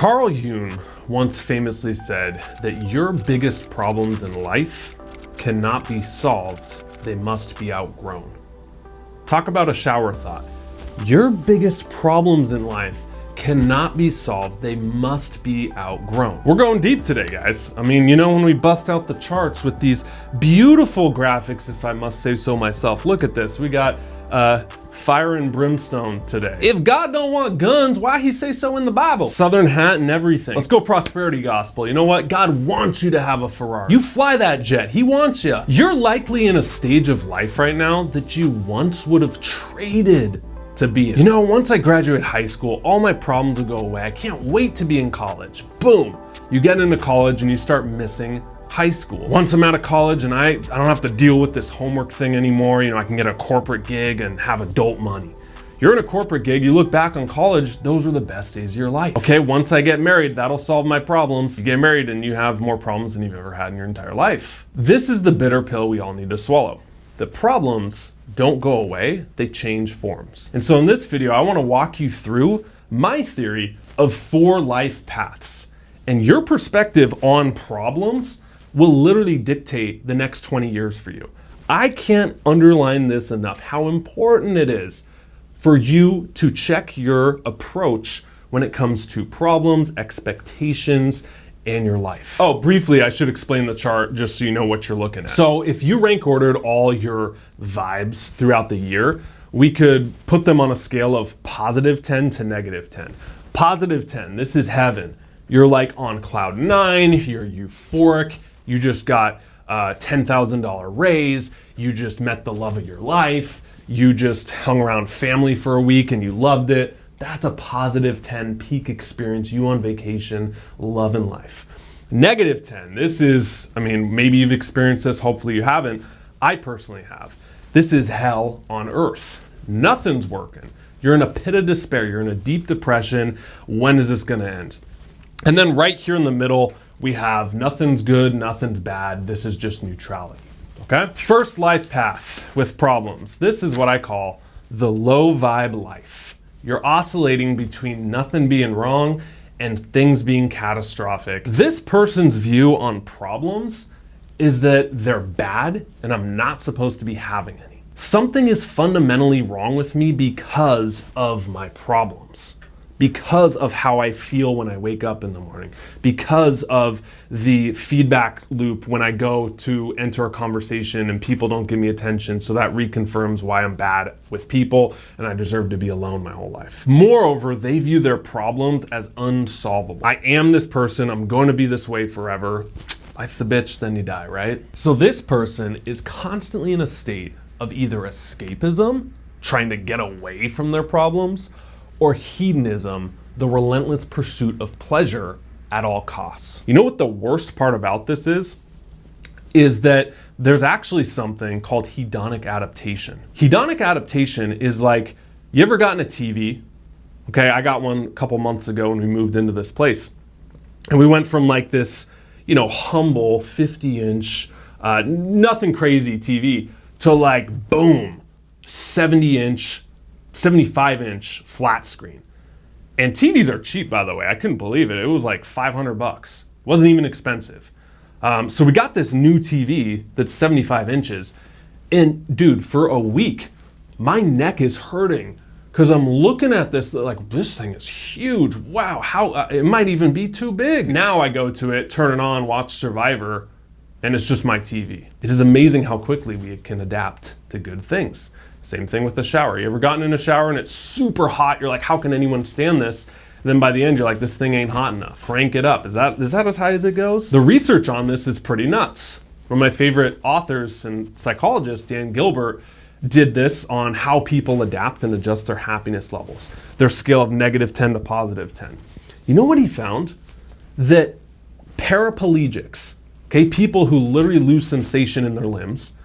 Carl Jung once famously said that your biggest problems in life cannot be solved, they must be outgrown. Talk about a shower thought. Your biggest problems in life cannot be solved, they must be outgrown. We're going deep today, guys. I mean, you know, when we bust out the charts with these beautiful graphics, if I must say so myself, look at this. We got fire and brimstone today. If God don't want guns, why he say so in the Bible? Southern hat and everything. Let's go prosperity gospel. You know what? God wants you to have a Ferrari. You fly that jet. He wants you. You're likely in a stage of life right now that you once would have traded to be in. You know, once I graduate high school, all my problems will go away. I can't wait to be in college. Boom. You get into college and you start missing high school. Once I'm out of college and I don't have to deal with this homework thing anymore, you know, I can get a corporate gig and have adult money. You're in a corporate gig, you look back on college, those are the best days of your life. Okay, once I get married, that'll solve my problems. You get married and you have more problems than you've ever had in your entire life. This is the bitter pill we all need to swallow. The problems don't go away, they change forms. And so in this video, I want to walk you through my theory of 4 life paths. And your perspective on problems will literally dictate the next 20 years for you. I can't underline this enough, how important it is for you to check your approach when it comes to problems, expectations, and your life. Oh, briefly, I should explain the chart just so you know what you're looking at. So if you rank ordered all your vibes throughout the year, we could put them on a scale of positive 10 to negative 10. Positive 10, this is heaven. You're like on cloud 9, you're euphoric, you just got a $10,000 raise, you just met the love of your life, you just hung around family for a week and you loved it. That's a positive 10 peak experience, you on vacation, loving life. Negative 10, this is, I mean, maybe you've experienced this, hopefully you haven't. I personally have. This is hell on earth. Nothing's working. You're in a pit of despair, you're in a deep depression. When is this gonna end? And then right here in the middle, we have nothing's good, nothing's bad. This is just neutrality, okay? First life path with problems. This is what I call the low vibe life. You're oscillating between nothing being wrong and things being catastrophic. This person's view on problems is that they're bad and I'm not supposed to be having any. Something is fundamentally wrong with me because of my problems. Because of how I feel when I wake up in the morning, because of the feedback loop when I go to enter a conversation and people don't give me attention, so that reconfirms why I'm bad with people and I deserve to be alone my whole life. Moreover, they view their problems as unsolvable. I am this person, I'm going to be this way forever. Life's a bitch, then you die, right? So this person is constantly in a state of either escapism, trying to get away from their problems, or hedonism, the relentless pursuit of pleasure at all costs. You know what the worst part about this is? Is that there's actually something called hedonic adaptation. Hedonic adaptation is like, you ever gotten a TV? Okay, I got one a couple months ago when we moved into this place. And we went from like this, you know, humble 50-inch, nothing crazy TV to like, boom, 70-inch, 75-inch flat screen. And TVs are cheap, by the way. I couldn't believe it. It was like $500. Wasn't even expensive. So we got this new TV that's 75 inches. And dude, for a week, my neck is hurting because I'm looking at this like, this thing is huge. Wow, how it might even be too big. Now I go to it, turn it on, watch Survivor, and it's just my TV. It is amazing how quickly we can adapt to good things. Same thing with the shower. You ever gotten in a shower and it's super hot? You're like, how can anyone stand this? And then by the end, you're like, this thing ain't hot enough. Crank it up. Is that as high as it goes? The research on this is pretty nuts. One of my favorite authors and psychologists, Dan Gilbert, did this on how people adapt and adjust their happiness levels, their scale of negative 10 to positive 10. You know what he found? That paraplegics, okay, people who literally lose sensation in their limbs,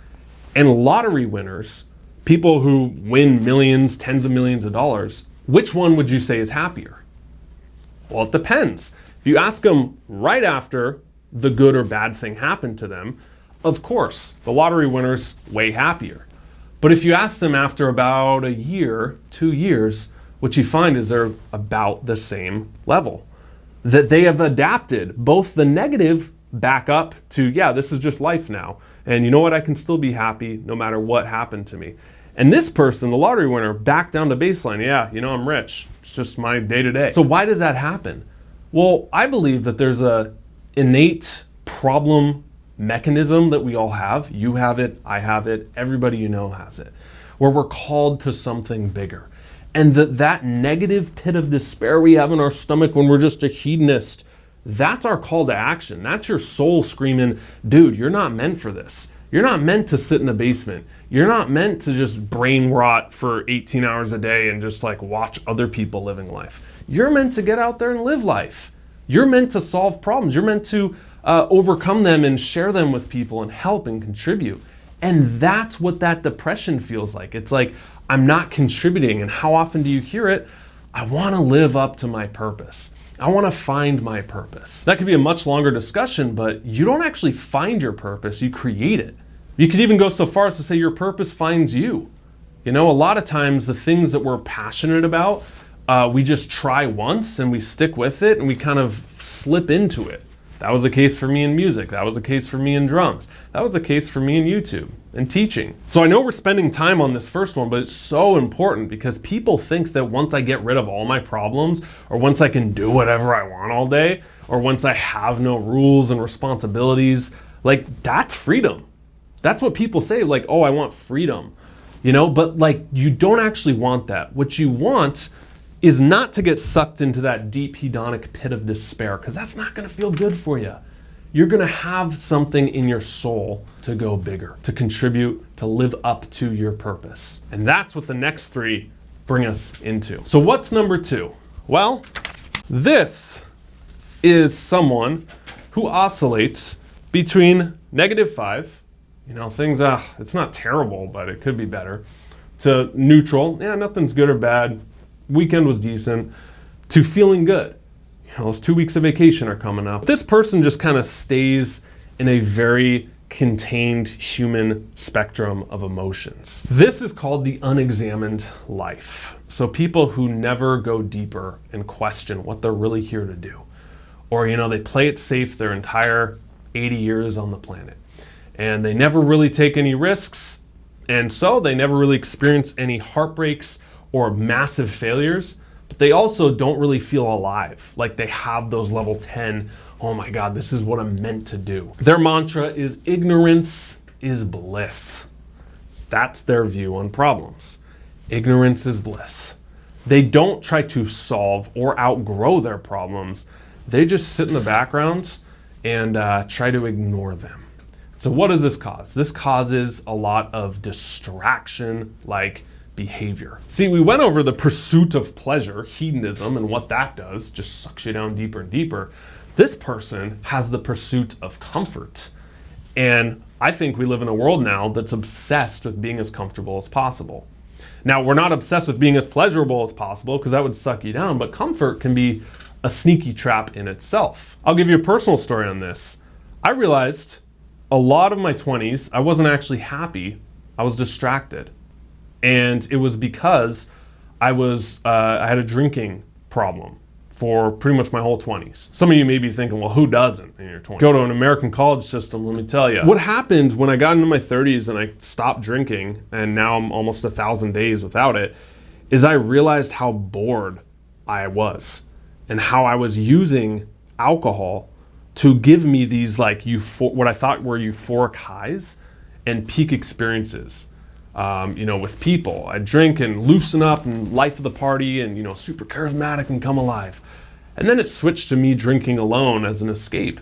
and lottery winners, people who win millions, tens of millions of dollars, which one would you say is happier? Well, it depends. If you ask them right after the good or bad thing happened to them, of course, the lottery winner's way happier. But if you ask them after about a year, 2 years, what you find is they're about the same level. that they have adapted both the negative back up to, yeah, this is just life now. And you know what? I can still be happy no matter what happened to me. And this person, the lottery winner, back down to baseline. Yeah, I'm rich. It's just my day to day. So why does that happen? Well, I believe that there's a innate problem mechanism that we all have. You have it, I have it, everybody you know has it, where we're called to something bigger. And that negative pit of despair we have in our stomach when we're just a hedonist, that's our call to action. That's your soul screaming, dude, you're not meant for this. You're not meant to sit in a basement. You're not meant to just brain rot for 18 hours a day and just like watch other people living life. You're meant to get out there and live life. You're meant to solve problems. You're meant to overcome them and share them with people and help and contribute. And that's what that depression feels like. It's like, I'm not contributing. And how often do you hear it? I want to live up to my purpose. I want to find my purpose. That could be a much longer discussion, but you don't actually find your purpose, you create it. You could even go so far as to say your purpose finds you. A lot of times the things that we're passionate about, we just try once and we stick with it and we kind of slip into it. That was the case for me in music. That was the case for me in drums. That was the case for me in YouTube and teaching. So I know we're spending time on this first one, but it's so important because people think that once I get rid of all my problems, or once I can do whatever I want all day, or once I have no rules and responsibilities, like that's freedom. That's what people say, like, oh, I want freedom, but like you don't actually want that. What you want is not to get sucked into that deep hedonic pit of despair, because that's not going to feel good for you. You're going to have something in your soul to go bigger, to contribute, to live up to your purpose. And that's what the next three bring us into. So what's number 2? Well, this is someone who oscillates between -5, things, it's not terrible, but it could be better, to neutral, yeah, nothing's good or bad, weekend was decent, to feeling good. Those 2 weeks of vacation are coming up. This person just kind of stays in a very contained human spectrum of emotions. This is called the unexamined life. So people who never go deeper and question what they're really here to do. Or, they play it safe their entire 80 years on the planet. And they never really take any risks. And so they never really experience any heartbreaks or massive failures, but they also don't really feel alive. Like they have those level 10, oh my God, this is what I'm meant to do. Their mantra is ignorance is bliss. That's their view on problems. Ignorance is bliss. They don't try to solve or outgrow their problems. They just sit in the background and try to ignore them. So what does this cause? This causes a lot of distraction-like behavior. See, we went over the pursuit of pleasure, hedonism, and what that does, just sucks you down deeper and deeper. This person has the pursuit of comfort. And I think we live in a world now that's obsessed with being as comfortable as possible. Now, we're not obsessed with being as pleasurable as possible because that would suck you down, but comfort can be a sneaky trap in itself. I'll give you a personal story on this. I realized a lot of my 20s, I wasn't actually happy, I was distracted. And it was because I had a drinking problem for pretty much my whole 20s. Some of you may be thinking, well, who doesn't in your 20s? Go to an American college system, let me tell you. What happened when I got into my 30s and I stopped drinking, and now I'm almost 1,000 days without it, is I realized how bored I was and how I was using alcohol to give me these what I thought were euphoric highs and peak experiences. With people. I drink and loosen up and life of the party and, super charismatic and come alive. And then it switched to me drinking alone as an escape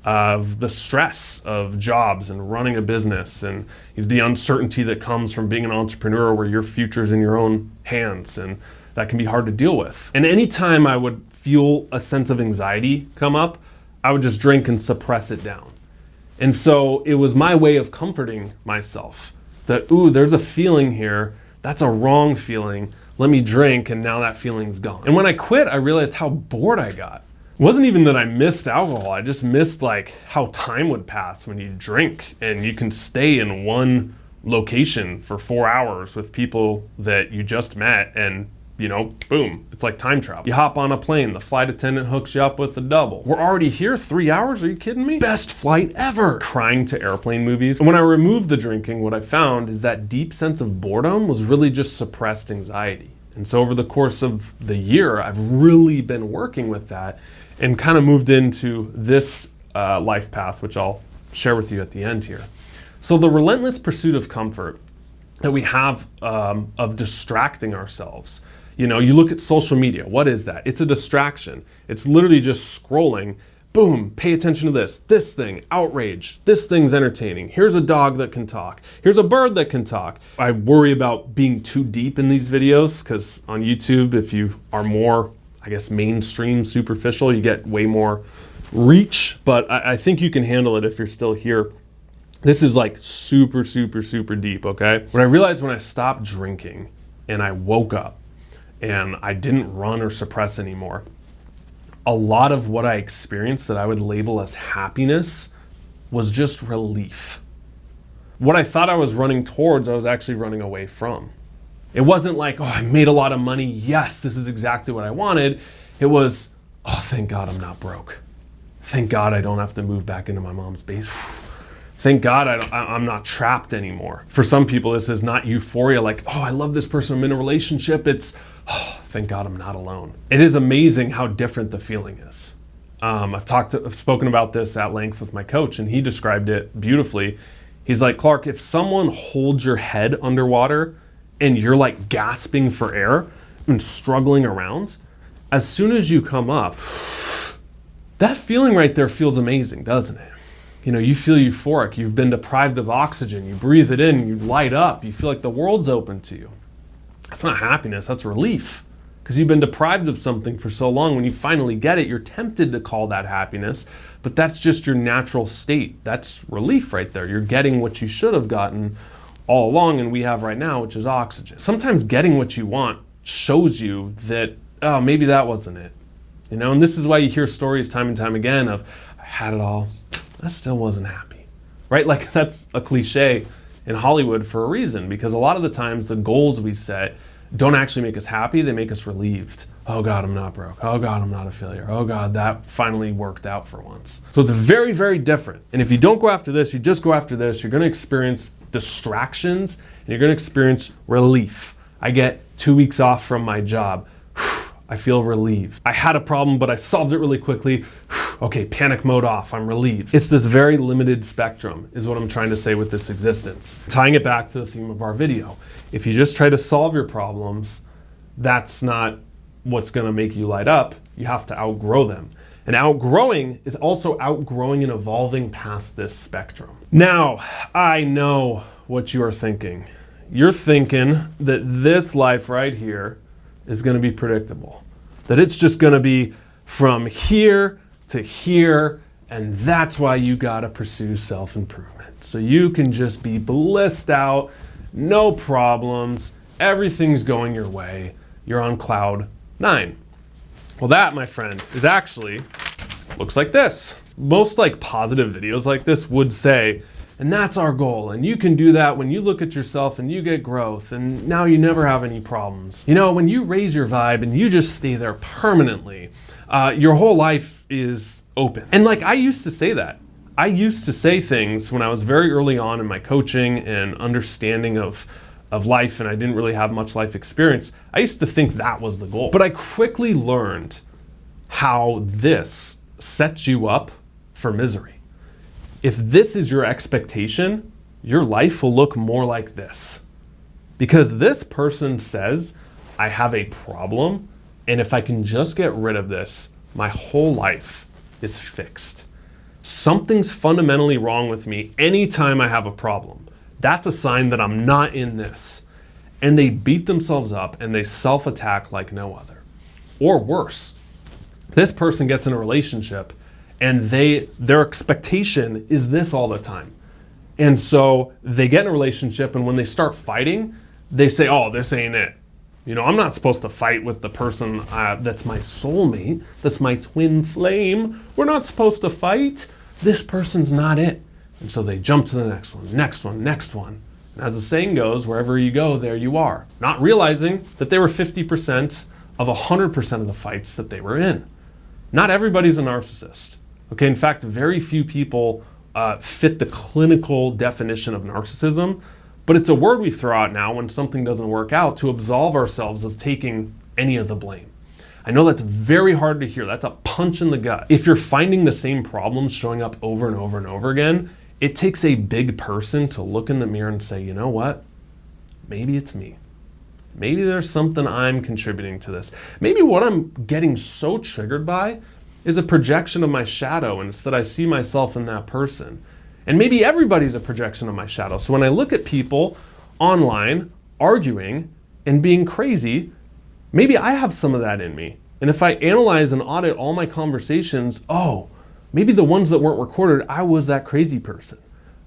of the stress of jobs and running a business and the uncertainty that comes from being an entrepreneur where your future's in your own hands, and that can be hard to deal with. And anytime I would feel a sense of anxiety come up, I would just drink and suppress it down. And so it was my way of comforting myself. That, ooh, there's a feeling here, that's a wrong feeling, let me drink, and now that feeling's gone. And when I quit, I realized how bored I got. It wasn't even that I missed alcohol, I just missed how time would pass when you drink, and you can stay in one location for 4 hours with people that you just met, and boom, it's like time travel. You hop on a plane, the flight attendant hooks you up with a double. We're already here 3 hours, are you kidding me? Best flight ever. Crying to airplane movies. And when I removed the drinking, what I found is that deep sense of boredom was really just suppressed anxiety. And so over the course of the year, I've really been working with that and kind of moved into this life path, which I'll share with you at the end here. So the relentless pursuit of comfort that we have of distracting ourselves. You look at social media. What is that? It's a distraction. It's literally just scrolling. Boom, pay attention to this thing, outrage, this thing's entertaining. Here's a dog that can talk. Here's a bird that can talk. I worry about being too deep in these videos because on YouTube, if you are more, mainstream, superficial, you get way more reach, but I think you can handle it if you're still here. This is like super, super, super deep, okay? What I realized when I stopped drinking and I woke up and I didn't run or suppress anymore, a lot of what I experienced that I would label as happiness was just relief. What I thought I was running towards, I was actually running away from. It wasn't like, I made a lot of money. Yes, this is exactly what I wanted. It was, thank God I'm not broke. Thank God I don't have to move back into my mom's basement. Thank God I'm not trapped anymore. For some people, this is not euphoria like, I love this person, I'm in a relationship. It's, thank God I'm not alone. It is amazing how different the feeling is. I've spoken about this at length with my coach, and he described it beautifully. He's like, Clark, if someone holds your head underwater and you're like gasping for air and struggling around, as soon as you come up, that feeling right there feels amazing, doesn't it? You feel euphoric. You've been deprived of oxygen. You breathe it in, you light up. You feel like the world's open to you. That's not happiness, that's relief. Because you've been deprived of something for so long. When you finally get it, you're tempted to call that happiness, but that's just your natural state. That's relief right there. You're getting what you should have gotten all along and we have right now, which is oxygen. Sometimes getting what you want shows you that, maybe that wasn't it. And this is why you hear stories time and time again of, I had it all, I still wasn't happy, right? Like that's a cliche in Hollywood for a reason, because a lot of the times the goals we set don't actually make us happy, they make us relieved. Oh God, I'm not broke. Oh God, I'm not a failure. Oh God, that finally worked out for once. So it's very, very different. And if you don't go after this, you just go after this, you're gonna experience distractions and you're gonna experience relief. I get 2 weeks off from my job. I feel relieved. I had a problem, but I solved it really quickly. Okay, panic mode off, I'm relieved. It's this very limited spectrum is what I'm trying to say with this existence. Tying it back to the theme of our video. If you just try to solve your problems, that's not what's gonna make you light up. You have to outgrow them. And outgrowing is also outgrowing and evolving past this spectrum. Now, I know what you are thinking. You're thinking that this life right here is gonna be predictable. That it's just gonna be from here to here, and that's why you gotta pursue self-improvement. So you can just be blissed out, no problems, everything's going your way, you're on cloud 9. Well, that, my friend, is actually, looks like this. Most positive videos like this would say, and that's our goal, and you can do that when you look at yourself and you get growth, and now you never have any problems. When you raise your vibe and you just stay there permanently, your whole life is open. And I used to say that. I used to say things when I was very early on in my coaching and understanding of life, and I didn't really have much life experience. I used to think that was the goal. But I quickly learned how this sets you up for misery. If this is your expectation, your life will look more like this. Because this person says, I have a problem, and if I can just get rid of this, my whole life is fixed. Something's fundamentally wrong with me anytime I have a problem. That's a sign that I'm not in this. And they beat themselves up and they self-attack like no other. Or worse, this person gets in a relationship and their expectation is this all the time. And so they get in a relationship, and when they start fighting, they say, this ain't it. I'm not supposed to fight with the person that's my soulmate, that's my twin flame. We're not supposed to fight. This person's not it. And so they jump to the next one, next one, next one. As the saying goes, wherever you go, there you are. Not realizing that they were 50% of 100% of the fights that they were in. Not everybody's a narcissist. Okay, in fact, very few people fit the clinical definition of narcissism, but it's a word we throw out now when something doesn't work out to absolve ourselves of taking any of the blame. I know that's very hard to hear. That's a punch in the gut. If you're finding the same problems showing up over and over and over again, it takes a big person to look in the mirror and say, you know what? Maybe it's me. Maybe there's something I'm contributing to this. Maybe what I'm getting so triggered by is a projection of my shadow, and it's that I see myself in that person. And maybe everybody's a projection of my shadow. So when I look at people online arguing and being crazy, maybe I have some of that in me. And if I analyze and audit all my conversations, maybe the ones that weren't recorded, I was that crazy person.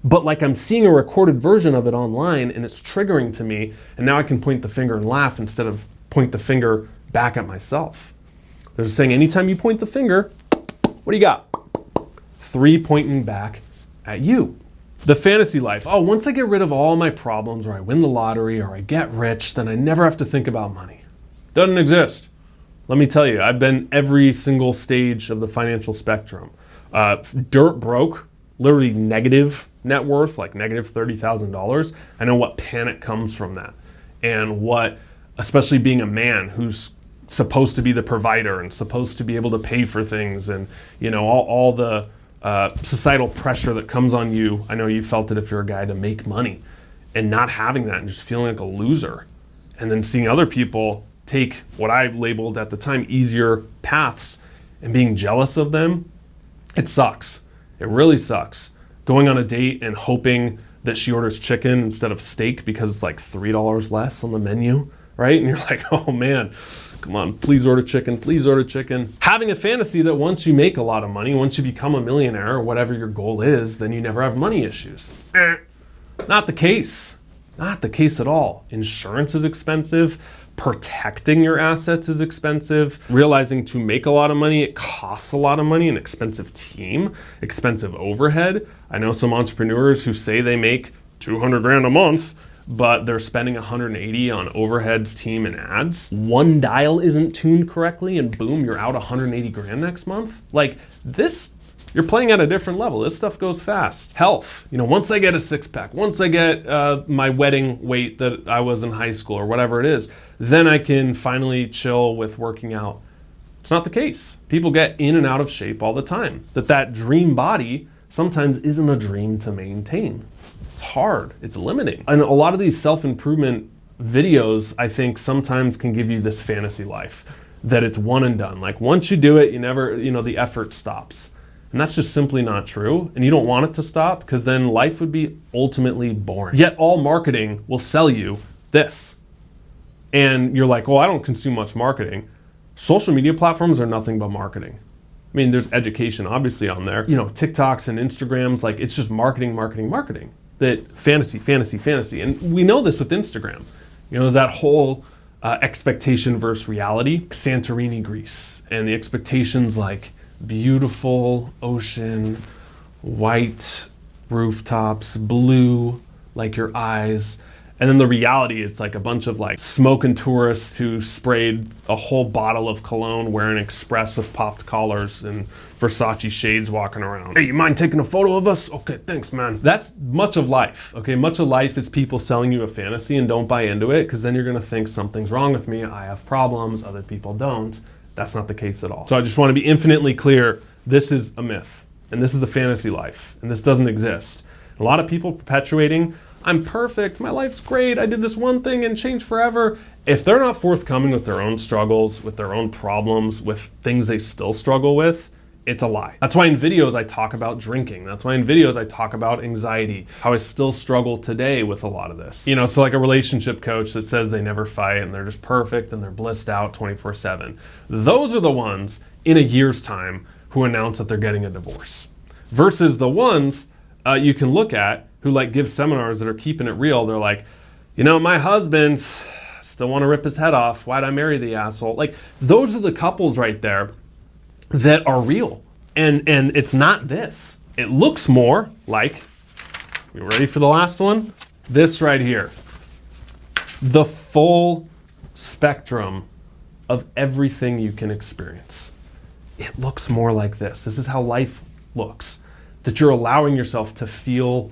But like I'm seeing a recorded version of it online and it's triggering to me, and now I can point the finger and laugh instead of point the finger back at myself. There's a saying, anytime you point the finger, what do you got? 3 pointing back at you. The fantasy life. Once I get rid of all my problems, or I win the lottery, or I get rich, then I never have to think about money. Doesn't exist. Let me tell you, I've been every single stage of the financial spectrum. Dirt broke, literally negative net worth, like negative $30,000. I know what panic comes from that. And what, especially being a man who's supposed to be the provider and supposed to be able to pay for things, and all the societal pressure that comes on you. I know you felt it if you're a guy, to make money, and not having that and just feeling like a loser. And then seeing other people take what I labeled at the time easier paths and being jealous of them. It sucks. It really sucks. Going on a date and hoping that she orders chicken instead of steak because it's like $3 less on the menu, right? And you're like, oh man, come on, please order chicken, please order chicken. Having a fantasy that once you make a lot of money, once you become a millionaire or whatever your goal is, then you never have money issues. Not the case. Not the case at all. Insurance is expensive. Protecting your assets is expensive. Realizing to make a lot of money, it costs a lot of money, an expensive team, expensive overhead. I know some entrepreneurs who say they make 200 grand a month, but they're spending 180 on overheads, team, and ads. One dial isn't tuned correctly and boom, you're out 180 grand next month. Like this, you're playing at a different level. This stuff goes fast. Health, once I get a six pack, once I get my wedding weight that I was in high school or whatever it is, then I can finally chill with working out. It's not the case. People get in and out of shape all the time. That dream body sometimes isn't a dream to maintain. It's hard, it's limiting. And a lot of these self-improvement videos, I think sometimes can give you this fantasy life that it's one and done. Like once you do it, you never, the effort stops. And that's just simply not true. And you don't want it to stop because then life would be ultimately boring. Yet all marketing will sell you this. And you're like, I don't consume much marketing. Social media platforms are nothing but marketing. I mean, there's education obviously on there. TikToks and Instagrams, like it's just marketing. That fantasy. And we know this with Instagram. There's that whole expectation versus reality. Santorini, Greece. And the expectations like beautiful ocean, white rooftops, blue like your eyes. And then the reality, it's like a bunch of like smoking tourists who sprayed a whole bottle of cologne wearing Express with popped collars and Versace shades walking around. Hey, you mind taking a photo of us? Okay, thanks, man. That's much of life, okay? Much of life is people selling you a fantasy, and don't buy into it because then you're gonna think something's wrong with me. I have problems, other people don't. That's not the case at all. So I just wanna be infinitely clear, this is a myth, and this is a fantasy life, and this doesn't exist. A lot of people perpetuating, I'm perfect, my life's great, I did this one thing and changed forever. If they're not forthcoming with their own struggles, with their own problems, with things they still struggle with, it's a lie. That's why in videos I talk about drinking. That's why in videos I talk about anxiety, how I still struggle today with a lot of this. So like a relationship coach that says they never fight and they're just perfect and they're blissed out 24/7. Those are the ones in a year's time who announce that they're getting a divorce. Versus the ones you can look at who like give seminars that are keeping it real. They're like, my husband still want to rip his head off. Why'd I marry the asshole? Like those are the couples right there that are real. And it's not this. It looks more like, you ready for the last one? This right here. The full spectrum of everything you can experience. It looks more like this. This is how life looks. That you're allowing yourself to feel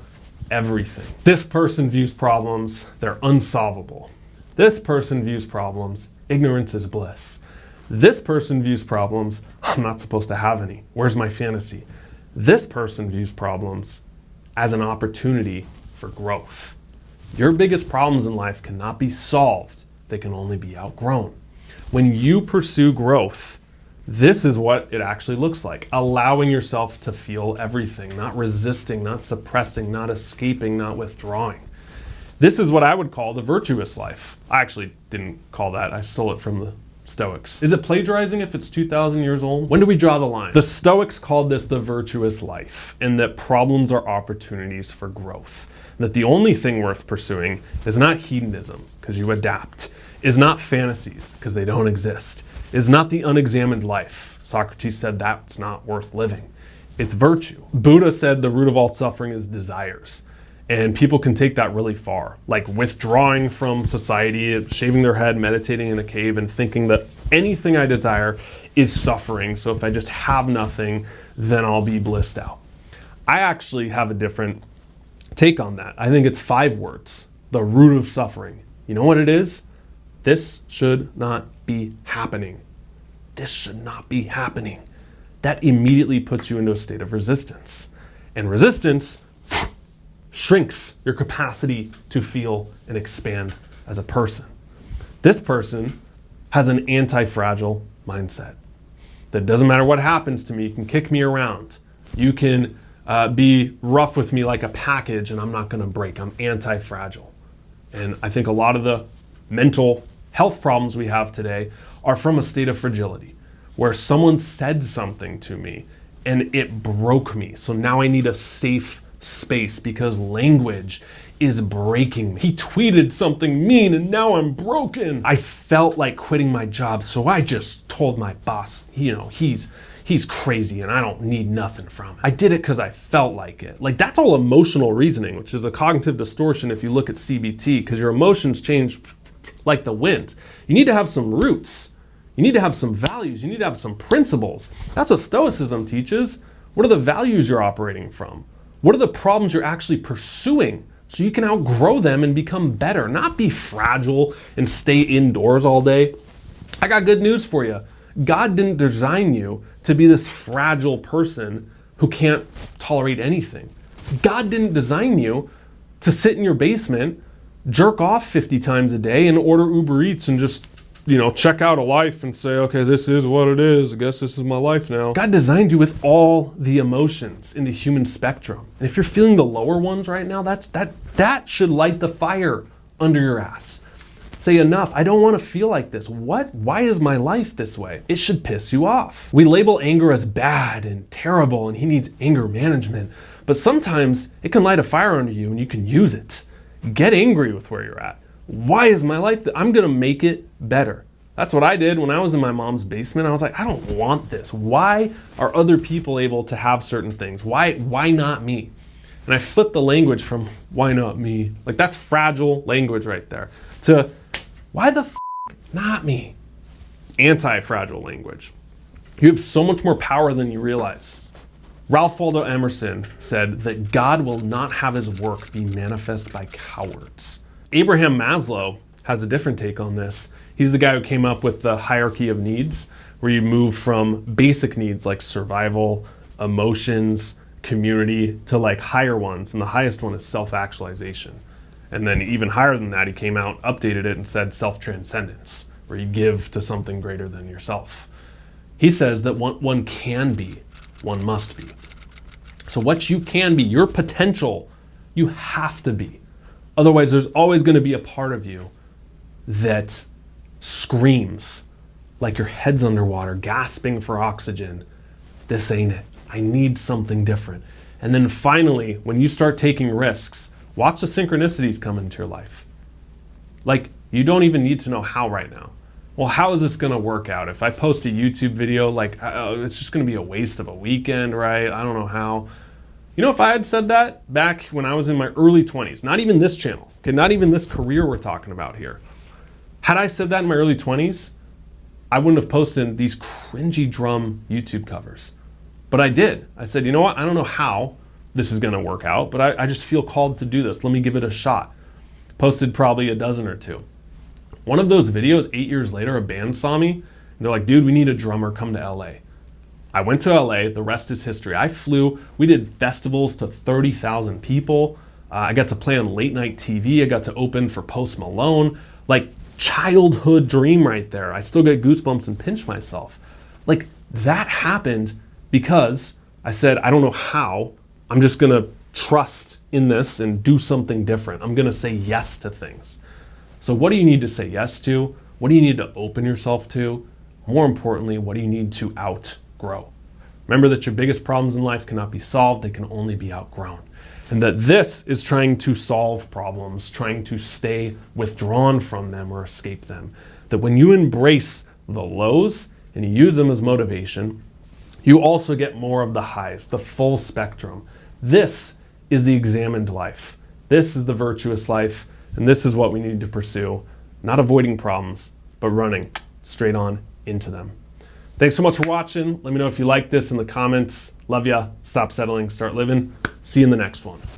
everything. This person views problems, they're unsolvable. This person views problems, ignorance is bliss. This person views problems, I'm not supposed to have any. Where's my fantasy? This person views problems as an opportunity for growth. Your biggest problems in life cannot be solved. They can only be outgrown. When you pursue growth, this is what it actually looks like. Allowing yourself to feel everything, not resisting, not suppressing, not escaping, not withdrawing. This is what I would call the virtuous life. I actually didn't call that. I stole it from the Stoics. Is it plagiarizing if it's 2,000 years old? When do we draw the line? The Stoics called this the virtuous life, and that problems are opportunities for growth. That the only thing worth pursuing is not hedonism, because you adapt, is not fantasies, because they don't exist, is not the unexamined life. Socrates said that's not worth living. It's virtue. Buddha said the root of all suffering is desires. And people can take that really far, like withdrawing from society, shaving their head, meditating in a cave, and thinking that anything I desire is suffering. So if I just have nothing, then I'll be blissed out. I actually have a different take on that. I think it's 5 words, the root of suffering. You know what it is? This should not be happening. This should not be happening. That immediately puts you into a state of resistance. And resistance shrinks your capacity to feel and expand as a person. This person has an anti-fragile mindset. That doesn't matter what happens to me, you can kick me around. You can be rough with me like a package and I'm not gonna break. I'm anti-fragile. And I think a lot of the mental health problems we have today are from a state of fragility, where someone said something to me and it broke me. So now I need a safe space because language is breaking me. He tweeted something mean and now I'm broken. I felt like quitting my job, so I just told my boss, he's crazy and I don't need nothing from him. I did it because I felt like it. Like, that's all emotional reasoning, which is a cognitive distortion if you look at CBT, because your emotions change like the wind. You need to have some roots. You need to have some values. You need to have some principles. That's what Stoicism teaches. What are the values you're operating from? What are the problems you're actually pursuing so you can outgrow them and become better, not be fragile and stay indoors all day? I got good news for you. God didn't design you to be this fragile person who can't tolerate anything. God didn't design you to sit in your basement, jerk off 50 times a day and order Uber Eats and just, check out a life and say, okay, this is what it is. I guess this is my life now. God designed you with all the emotions in the human spectrum. And if you're feeling the lower ones right now, that should light the fire under your ass. Say, enough, I don't want to feel like this. What? Why is my life this way? It should piss you off. We label anger as bad and terrible and he needs anger management. But sometimes it can light a fire under you and you can use it. Get angry with where you're at. Why is my life I'm gonna make it better. That's what I did when I was in my mom's basement. I was like, I don't want this. Why are other people able to have certain things? Why not me? And I flipped the language from why not me? Like, that's fragile language right there, to why the not me? Anti-fragile language. You have so much more power than you realize. Ralph Waldo Emerson said that God will not have his work be manifest by cowards. Abraham Maslow has a different take on this. He's the guy who came up with the hierarchy of needs, where you move from basic needs like survival, emotions, community, to like higher ones. And the highest one is self-actualization. And then even higher than that, he came out, updated it, and said self-transcendence, where you give to something greater than yourself. He says that one can be, one must be. So what you can be, your potential, you have to be. Otherwise, there's always going to be a part of you that screams like your head's underwater, gasping for oxygen. This ain't it. I need something different. And then finally, when you start taking risks, watch the synchronicities come into your life. Like, you don't even need to know how right now. Well, how is this going to work out? If I post a YouTube video, it's just going to be a waste of a weekend, right? I don't know how. You know, if I had said that back when I was in my early 20s, not even this channel, okay, not even this career we're talking about here. Had I said that in my early 20s, I wouldn't have posted these cringy drum YouTube covers. But I did. I said, you know what? I don't know how this is going to work out, but I just feel called to do this. Let me give it a shot. Posted probably a dozen or two. One of those videos, 8 years later, a band saw me. And they're like, dude, we need a drummer. Come to LA. I went to LA. The rest is history. I flew. We did festivals to 30,000 people. I got to play on late night TV. I got to open for Post Malone. Like, childhood dream right there. I still get goosebumps and pinch myself. Like, that happened because I said, I don't know how. I'm just going to trust in this and do something different. I'm going to say yes to things. So what do you need to say yes to? What do you need to open yourself to? More importantly, what do you need to outgrow? Remember that your biggest problems in life cannot be solved. They can only be outgrown. And that this is trying to solve problems, trying to stay withdrawn from them or escape them. That when you embrace the lows and you use them as motivation, you also get more of the highs, the full spectrum. This is the examined life. This is the virtuous life. And this is what we need to pursue. Not avoiding problems, but running straight on into them. Thanks so much for watching. Let me know if you like this in the comments. Love ya. Stop settling. Start living. See you in the next one.